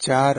4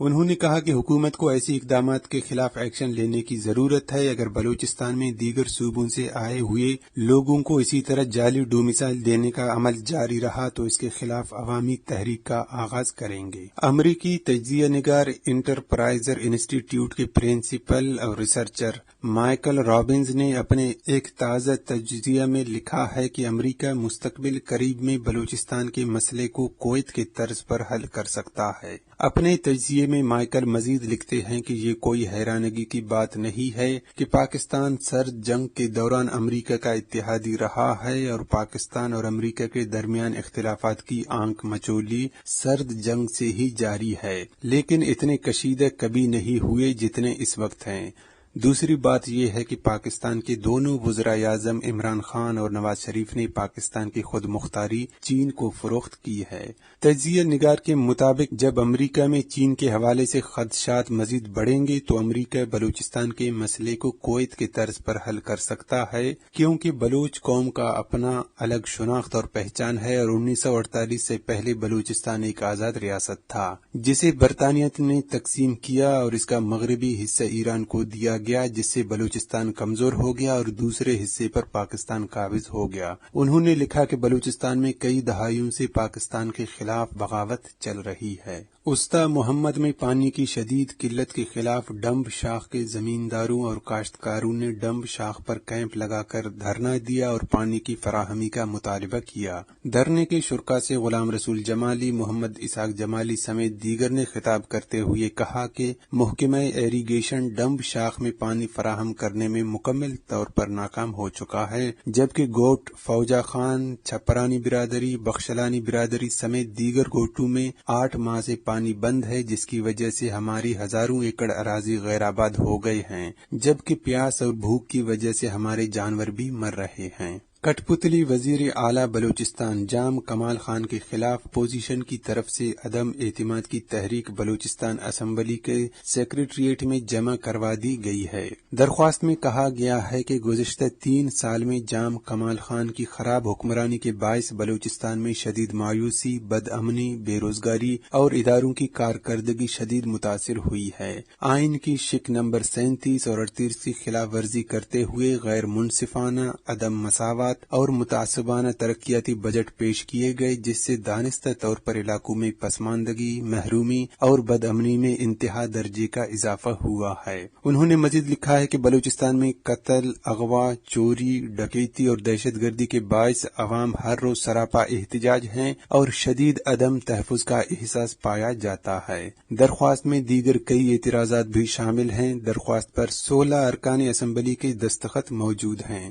انہوں نے کہا کہ حکومت کو ایسی اقدامات کے خلاف ایکشن لینے کی ضرورت ہے۔ اگر بلوچستان میں دیگر صوبوں سے آئے ہوئے لوگوں کو اسی طرح جعلی ڈومیسائل دینے کا عمل جاری رہا تو اس کے خلاف عوامی تحریک کا آغاز کریں گے۔ امریکی تجزیہ نگار انٹرپرائزر انسٹی ٹیوٹ کے پرنسپل اور ریسرچر مائیکل رابنز نے اپنے ایک تازہ تجزیہ میں لکھا ہے کہ امریکہ مستقبل قریب میں بلوچستان کے مسئلے کو کویت کے طرز پر حل کر سکتا ہے۔ اپنے تجزیے میں مائیکل مزید لکھتے ہیں کہ یہ کوئی حیرانگی کی بات نہیں ہے کہ پاکستان سرد جنگ کے دوران امریکہ کا اتحادی رہا ہے اور پاکستان اور امریکہ کے درمیان اختلافات کی آنکھ مچولی سرد جنگ سے ہی جاری ہے، لیکن اتنے کشیدہ کبھی نہیں ہوئے جتنے اس وقت ہیں۔ دوسری بات یہ ہے کہ پاکستان کے دونوں وزراء اعظم عمران خان اور نواز شریف نے پاکستان کی خود مختاری چین کو فروخت کی ہے۔ تجزیہ نگار کے مطابق جب امریکہ میں چین کے حوالے سے خدشات مزید بڑھیں گے تو امریکہ بلوچستان کے مسئلے کو کویت کے طرز پر حل کر سکتا ہے، کیونکہ بلوچ قوم کا اپنا الگ شناخت اور پہچان ہے اور 1948 سے پہلے بلوچستان ایک آزاد ریاست تھا جسے برطانیہ نے تقسیم کیا اور اس کا مغربی حصہ ایران کو دیا گیا، جس سے بلوچستان کمزور ہو گیا اور دوسرے حصے پر پاکستان قابض ہو گیا۔ انہوں نے لکھا کہ بلوچستان میں کئی دہائیوں سے پاکستان کے خلاف بغاوت چل رہی ہے۔ استا محمد میں پانی کی شدید قلت کے خلاف ڈمب شاخ کے زمینداروں اور کاشتکاروں نے ڈمب شاخ پر کیمپ لگا کر دھرنا دیا اور پانی کی فراہمی کا مطالبہ کیا۔ دھرنے کے شرکاء سے غلام رسول جمالی، محمد اسحاق جمالی سمیت دیگر نے خطاب کرتے ہوئے کہا کہ محکمہ ایریگیشن ڈمب شاخ میں پانی فراہم کرنے میں مکمل طور پر ناکام ہو چکا ہے، جبکہ گوٹ فوجا خان، چھپرانی برادری، بخشلانی برادری سمیت دیگر گوٹوں میں 8 ماہ سے پانی بند ہے، جس کی وجہ سے ہماری ہزاروں ایکڑ اراضی غیر آباد ہو گئے ہیں، جبکہ پیاس اور بھوک کی وجہ سے ہمارے جانور بھی مر رہے ہیں۔ کٹ پتلی وزیر اعلیٰ بلوچستان جام کمال خان کے خلاف پوزیشن کی طرف سے عدم اعتماد کی تحریک بلوچستان اسمبلی کے سیکریٹریٹ میں جمع کروا دی گئی ہے۔ درخواست میں کہا گیا ہے کہ گزشتہ 3 سال میں جام کمال خان کی خراب حکمرانی کے باعث بلوچستان میں شدید مایوسی، بد امنی، بے روزگاری اور اداروں کی کارکردگی شدید متاثر ہوئی ہے۔ آئین کی شق نمبر 37 اور 38 کی خلاف ورزی کرتے ہوئے غیر منصفانہ، عدم مساوات اور متعصبانہ ترقیاتی بجٹ پیش کیے گئے، جس سے دانستہ طور پر علاقوں میں پسماندگی، محرومی اور بد امنی میں انتہا درجے کا اضافہ ہوا ہے۔ انہوں نے مزید لکھا ہے کہ بلوچستان میں قتل، اغوا، چوری، ڈکیتی اور دہشت گردی کے باعث عوام ہر روز سراپا احتجاج ہیں اور شدید عدم تحفظ کا احساس پایا جاتا ہے۔ درخواست میں دیگر کئی اعتراضات بھی شامل ہیں۔ درخواست پر 16 ارکان اسمبلی کے دستخط موجود ہیں۔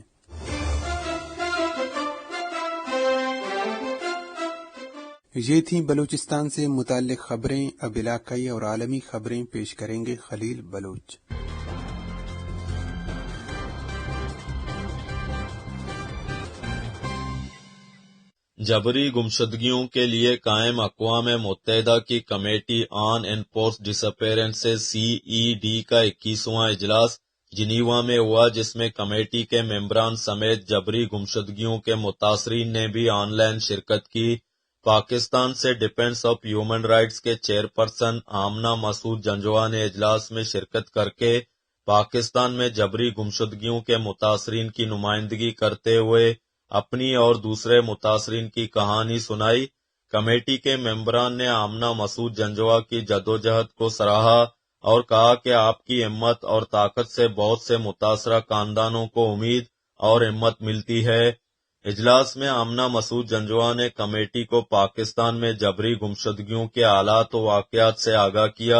یہ تھیں بلوچستان سے متعلق خبریں۔ اب علاقائی اور عالمی خبریں پیش کریں گے خلیل بلوچ۔ جبری گمشدگیوں کے لیے قائم اقوام متحدہ کی کمیٹی آن انفورسڈ ڈسپیئرنسز CED کا 21واں اجلاس جنیوا میں ہوا، جس میں کمیٹی کے ممبران سمیت جبری گمشدگیوں کے متاثرین نے بھی آن لائن شرکت کی۔ پاکستان سے ڈیفنس آف ہیومن رائٹس کے چیئرپرسن آمنہ مسعود جنجوعہ نے اجلاس میں شرکت کر کے پاکستان میں جبری گمشدگیوں کے متاثرین کی نمائندگی کرتے ہوئے اپنی اور دوسرے متاثرین کی کہانی سنائی۔ کمیٹی کے ممبران نے آمنہ مسعود جنجوعہ کی جدوجہد کو سراہا اور کہا کہ آپ کی ہمت اور طاقت سے بہت سے متاثرہ خاندانوں کو امید اور ہمت ملتی ہے۔ اجلاس میں آمنہ مسعود جنجوعہ نے کمیٹی کو پاکستان میں جبری گمشدگیوں کے حالات و واقعات سے آگاہ کیا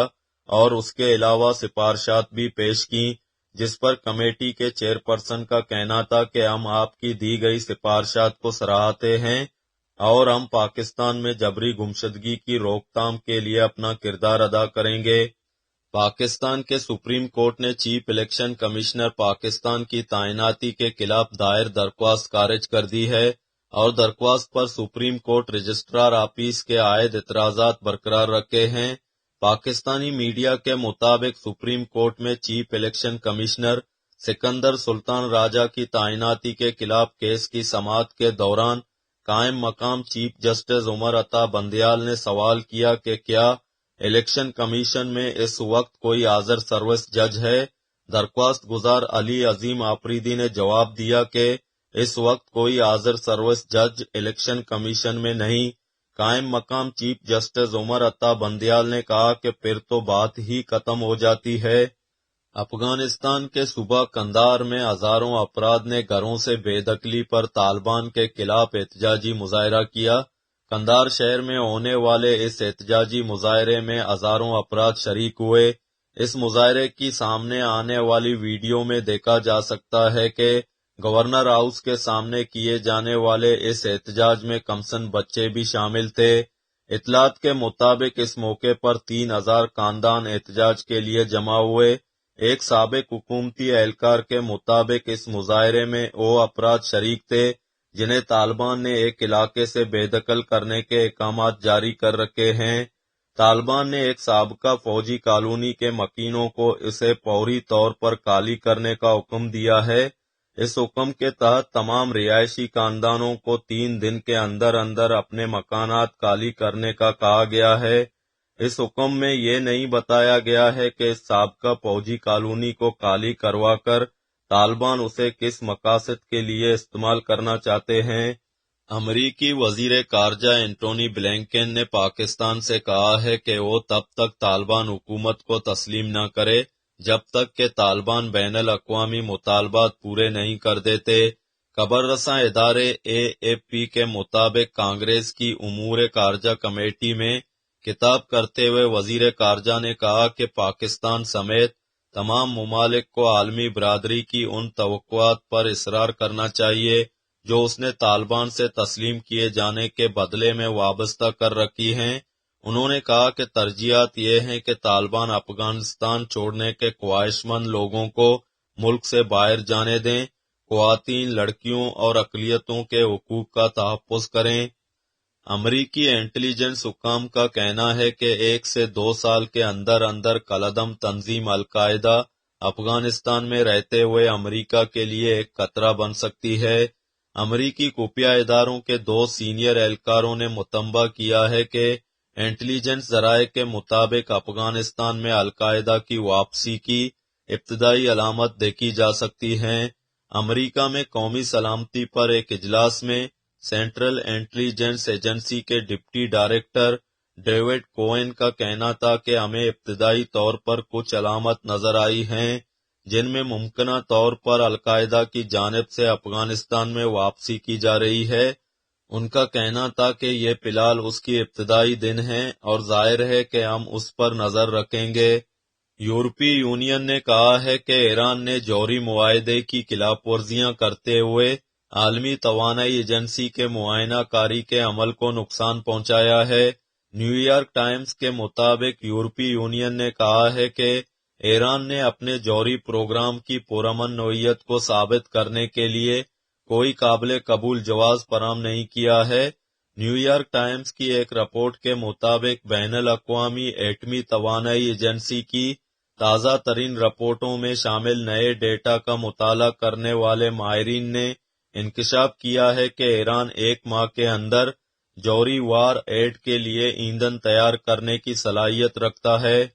اور اس کے علاوہ سفارشات بھی پیش کیں، جس پر کمیٹی کے چیئرپرسن کا کہنا تھا کہ ہم آپ کی دی گئی سفارشات کو سراہتے ہیں اور ہم پاکستان میں جبری گمشدگی کی روک تھام کے لیے اپنا کردار ادا کریں گے۔ پاکستان کے سپریم کورٹ نے چیف الیکشن کمشنر پاکستان کی تعیناتی کے خلاف دائر درخواست خارج کر دی ہے اور درخواست پر سپریم کورٹ رجسٹرار آفیس کے عائد اعتراضات برقرار رکھے ہیں۔ پاکستانی میڈیا کے مطابق سپریم کورٹ میں چیف الیکشن کمشنر سکندر سلطان راجہ کی تعیناتی کے خلاف کیس کی سماعت کے دوران قائم مقام چیف جسٹس عمر عطا بندیال نے سوال کیا کہ کیا الیکشن کمیشن میں اس وقت کوئی حاضر سروس جج ہے؟ درخواست گزار علی عظیم آفریدی نے جواب دیا کہ اس وقت کوئی حاضر سروس جج الیکشن کمیشن میں نہیں۔ قائم مقام چیف جسٹس عمر عطا بندیال نے کہا کہ پھر تو بات ہی ختم ہو جاتی ہے۔ افغانستان کے صوبہ قندھار میں ہزاروں افراد نے گھروں سے بے دخلی پر طالبان کے خلاف احتجاجی مظاہرہ کیا۔ قندھار شہر میں ہونے والے اس احتجاجی مظاہرے میں ہزاروں افراد شریک ہوئے۔ اس مظاہرے کی سامنے آنے والی ویڈیو میں دیکھا جا سکتا ہے کہ گورنر ہاؤس کے سامنے کیے جانے والے اس احتجاج میں کمسن بچے بھی شامل تھے۔ اطلاعات کے مطابق اس موقع پر 3000 خاندان احتجاج کے لیے جمع ہوئے۔ ایک سابق حکومتی اہلکار کے مطابق اس مظاہرے میں وہ افراد شریک تھے جنہیں طالبان نے ایک علاقے سے بے دخل کرنے کے احکامات جاری کر رکھے ہیں۔ طالبان نے ایک سابقہ فوجی کالونی کے مکینوں کو اسے فوری طور پر خالی کرنے کا حکم دیا ہے۔ اس حکم کے تحت تمام رہائشی خاندانوں کو 3 دن کے اندر اندر اپنے مکانات خالی کرنے کا کہا گیا ہے۔ اس حکم میں یہ نہیں بتایا گیا ہے کہ اس سابقہ فوجی کالونی کو خالی کروا کر طالبان اسے کس مقاصد کے لیے استعمال کرنا چاہتے ہیں۔ امریکی وزیر خارجہ اینٹونی بلنکن نے پاکستان سے کہا ہے کہ وہ تب تک طالبان حکومت کو تسلیم نہ کرے جب تک کہ طالبان بین الاقوامی مطالبات پورے نہیں کر دیتے۔ خبر رساں ادارے AFP کے مطابق کانگریس کی امور خارجہ کمیٹی میں خطاب کرتے ہوئے وزیر خارجہ نے کہا کہ پاکستان سمیت تمام ممالک کو عالمی برادری کی ان توقعات پر اصرار کرنا چاہیے جو اس نے طالبان سے تسلیم کیے جانے کے بدلے میں وابستہ کر رکھی ہیں۔ انہوں نے کہا کہ ترجیحات یہ ہیں کہ طالبان افغانستان چھوڑنے کے خواہش مند لوگوں کو ملک سے باہر جانے دیں، خواتین، لڑکیوں اور اقلیتوں کے حقوق کا تحفظ کریں۔ امریکی انٹیلی جنس حکام کا کہنا ہے کہ 1 سے 2 سال کے اندر اندر کالعدم تنظیم القاعدہ افغانستان میں رہتے ہوئے امریکہ کے لیے ایک خطرہ بن سکتی ہے۔ امریکی خفیہ اداروں کے 2 سینئر اہلکاروں نے متنبہ کیا ہے کہ انٹیلی جنس ذرائع کے مطابق افغانستان میں القاعدہ کی واپسی کی ابتدائی علامت دیکھی جا سکتی ہیں۔ امریکہ میں قومی سلامتی پر ایک اجلاس میں سینٹرل انٹیلی جنس ایجنسی کے ڈپٹی ڈائریکٹر ڈیوڈ کوئن کا کہنا تھا کہ ہمیں ابتدائی طور پر کچھ علامات نظر آئی ہیں جن میں ممکنہ طور پر القاعدہ کی جانب سے افغانستان میں واپسی کی جا رہی ہے۔ ان کا کہنا تھا کہ یہ فی الحال اس کی ابتدائی دن ہیں اور ظاہر ہے کہ ہم اس پر نظر رکھیں گے۔ یورپی یونین نے کہا ہے کہ ایران نے جوہری معاہدے کی خلاف ورزیاں کرتے ہوئے عالمی توانائی ایجنسی کے معائنہ کاری کے عمل کو نقصان پہنچایا ہے۔ نیو یارک ٹائمز کے مطابق یورپی یونین نے کہا ہے کہ ایران نے اپنے جوہری پروگرام کی پرامن نوعیت کو ثابت کرنے کے لیے کوئی قابل قبول جواز فراہم نہیں کیا ہے۔ نیو یارک ٹائمز کی ایک رپورٹ کے مطابق بین الاقوامی ایٹمی توانائی ایجنسی کی تازہ ترین رپورٹوں میں شامل نئے ڈیٹا کا مطالعہ کرنے والے ماہرین نے انکشاف کیا ہے کہ ایران 1 ماہ کے اندر جوہری وار ایڈ کے لیے ایندھن تیار کرنے کی صلاحیت رکھتا ہے۔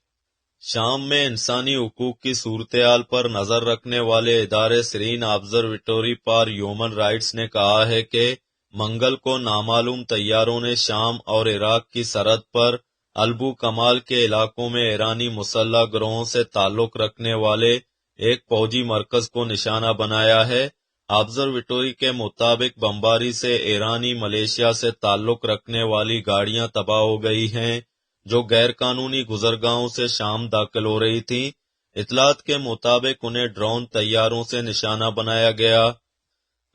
شام میں انسانی حقوق کی صورتحال پر نظر رکھنے والے ادارے سیرین آبزرویٹری فار ہیومن رائٹس نے کہا ہے کہ منگل کو نامعلوم طیاروں نے شام اور عراق کی سرحد پر البو کمال کے علاقوں میں ایرانی مسلح گروہوں سے تعلق رکھنے والے ایک فوجی مرکز کو نشانہ بنایا ہے۔ آبزرویٹری کے مطابق بمباری سے ایرانی ملیشیا سے تعلق رکھنے والی گاڑیاں تباہ ہو گئی ہیں جو غیر قانونی گزرگاہوں سے شام داخل ہو رہی تھیں۔ اطلاعات کے مطابق انہیں ڈرون طیاروں سے نشانہ بنایا گیا۔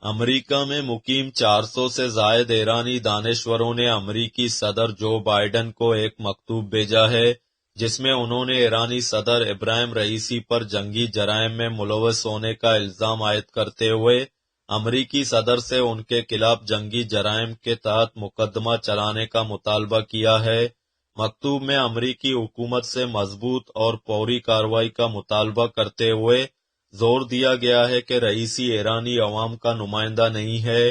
امریکہ میں مقیم 400 سے زائد ایرانی دانشوروں نے امریکی صدر جو بائیڈن کو ایک مکتوب بھیجا ہے جس میں انہوں نے ایرانی صدر ابراہیم رئیسی پر جنگی جرائم میں ملوث ہونے کا الزام عائد کرتے ہوئے امریکی صدر سے ان کے خلاف جنگی جرائم کے تحت مقدمہ چلانے کا مطالبہ کیا ہے۔ مکتوب میں امریکی حکومت سے مضبوط اور فوری کارروائی کا مطالبہ کرتے ہوئے زور دیا گیا ہے کہ رئیسی ایرانی عوام کا نمائندہ نہیں ہے۔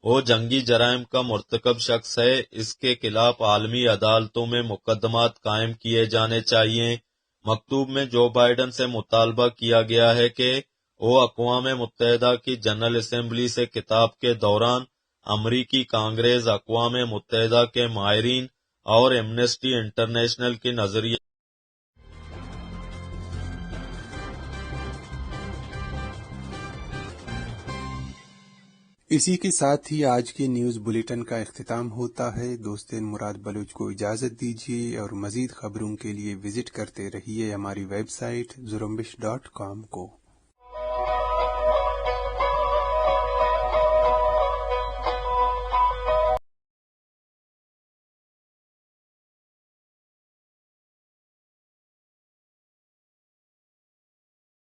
وہ جنگی جرائم کا مرتکب شخص ہے، اس کے خلاف عالمی عدالتوں میں مقدمات قائم کیے جانے چاہیے۔ مکتوب میں جو بائیڈن سے مطالبہ کیا گیا ہے کہ وہ اقوام متحدہ کی جنرل اسمبلی سے خطاب کے دوران امریکی کانگریس، اقوام متحدہ کے ماہرین اور ایمنسٹی انٹرنیشنل کی نظریہ اسی کے ساتھ ہی آج کے نیوز بلیٹن کا اختتام ہوتا ہے۔ دوستین مراد بلوچ کو اجازت دیجیے اور مزید خبروں کے لیے وزٹ کرتے رہیے ہماری ویب سائٹ زرمبش.com کو۔